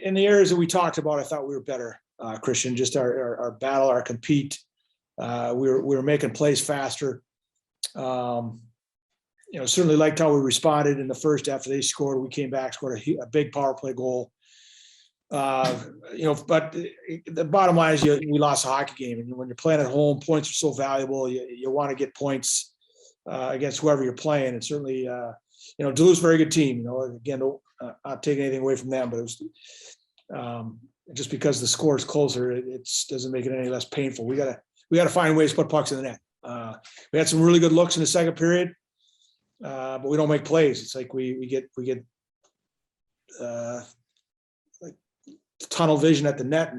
in the areas that we talked about, I thought we were better, Christian. Just our battle, our compete. We were making plays faster. Certainly liked how we responded in the first after they scored. We came back, scored a big power play goal. But the bottom line is we lost a hockey game, and when you're playing at home, points are so valuable. You want to get points against whoever you're playing, and certainly, Duluth's a very good team. Again, not taking anything away from them, but it was just because the score is closer, it doesn't make it any less painful. We got to find ways to put pucks in the net. We had some really good looks in the second period, but we don't make plays. It's like we get like tunnel vision at the net,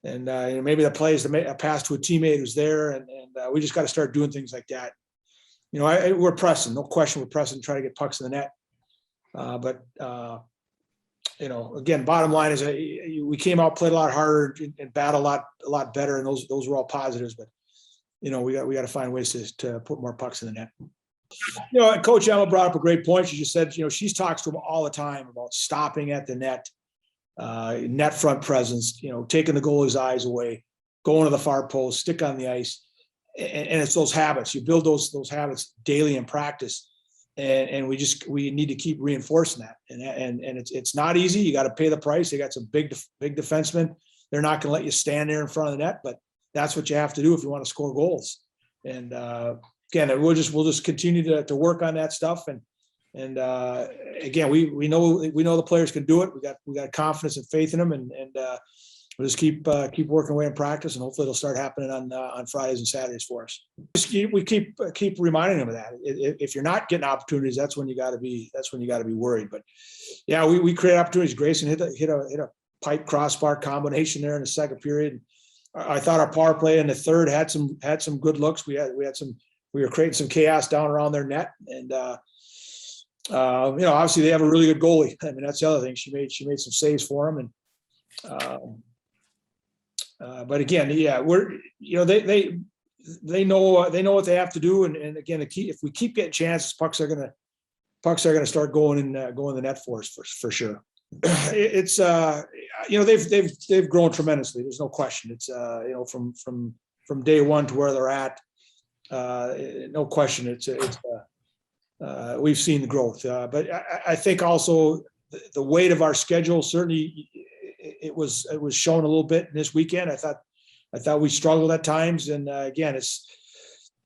and maybe the play is a pass to a teammate who's there, and we just got to start doing things like that. We're pressing, no question. We're pressing, trying to get pucks in the net. But again, bottom line is we came out, played a lot harder, and battled a lot better, and those were all positives. But we got to find ways to put more pucks in the net. Coach Emma brought up a great point. She just said, she talks to them all the time about stopping at the net, net front presence, taking the goalie's eyes away, going to the far post, stick on the ice. And it's those habits. You build those habits daily in practice, and we need to keep reinforcing that. And it's not easy. You got to pay the price. They got some big defensemen. They're not going to let you stand there in front of the net, but that's what you have to do if you want to score goals. And again, we'll just continue to work on that stuff. And again, we know the players can do it. We got confidence and faith in them, and we'll just keep working away in practice, and hopefully it'll start happening on Fridays and Saturdays for us. We keep reminding them of that. If you're not getting opportunities, that's when you got to be worried. But yeah, we create opportunities. Grayson hit a pipe crossbar combination there in the second period. I thought our power play in the third had some good looks. We were creating some chaos down around their net, and obviously they have a really good goalie. I mean, that's the other thing. She made some saves for them, and. But again, yeah, they know what they have to do, and again, if we keep getting chances, pucks are gonna start going in the net for us for sure. It's they've grown tremendously. There's no question. It's from day one to where they're at. No question. It's we've seen the growth, but I think also the weight of our schedule certainly. It was shown a little bit this weekend. I thought we struggled at times, and again, it's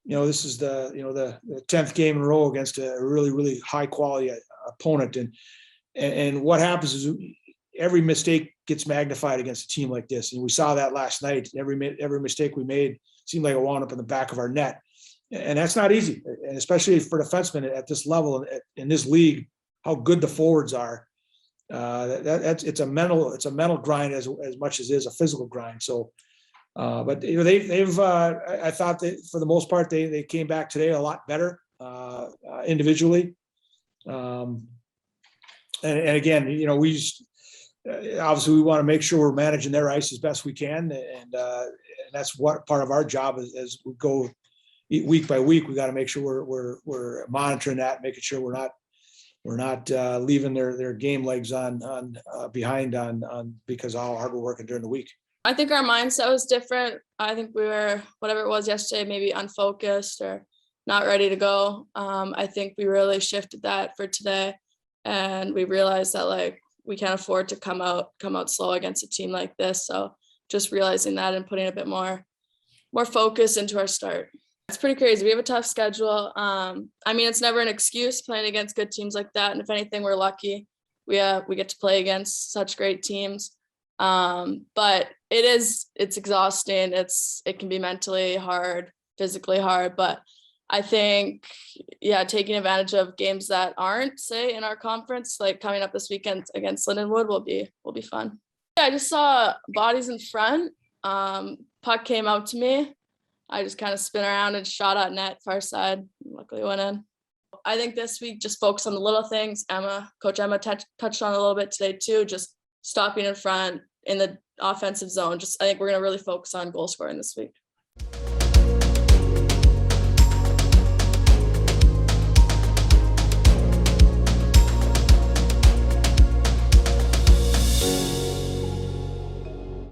this is the 10th game in a row against a really, really high quality opponent, and what happens is every mistake gets magnified against a team like this, and we saw that last night. Every mistake we made seemed like it wound up in the back of our net, and that's not easy, and especially for defensemen at this level in this league, how good the forwards are. It's a mental grind as much as it is a physical grind. So, but they've I thought that for the most part they came back today a lot better individually. And again, we just, obviously we want to make sure we're managing their ice as best we can, and that's what part of our job is as we go week by week. We got to make sure we're monitoring that, making sure we're not leaving their game legs on behind on because of how hard we're working during the week. I think our mindset was different. I think we were, whatever it was yesterday, maybe unfocused or not ready to go. I think we really shifted that for today, and we realized that we can't afford to come out slow against a team like this. So just realizing that and putting a bit more focus into our start. It's pretty crazy. We have a tough schedule. It's never an excuse playing against good teams like that. And if anything, we're lucky. We get to play against such great teams. But it's exhausting. It can be mentally hard, physically hard. But I think, taking advantage of games that aren't, say, in our conference, like coming up this weekend against Lindenwood will be fun. Yeah, I just saw bodies in front. Puck came out to me. I just kind of spin around and shot at net, far side. Luckily went in. I think this week just focus on the little things. Coach Emma touched on a little bit today too, just stopping in front in the offensive zone. I think we're going to really focus on goal scoring this week.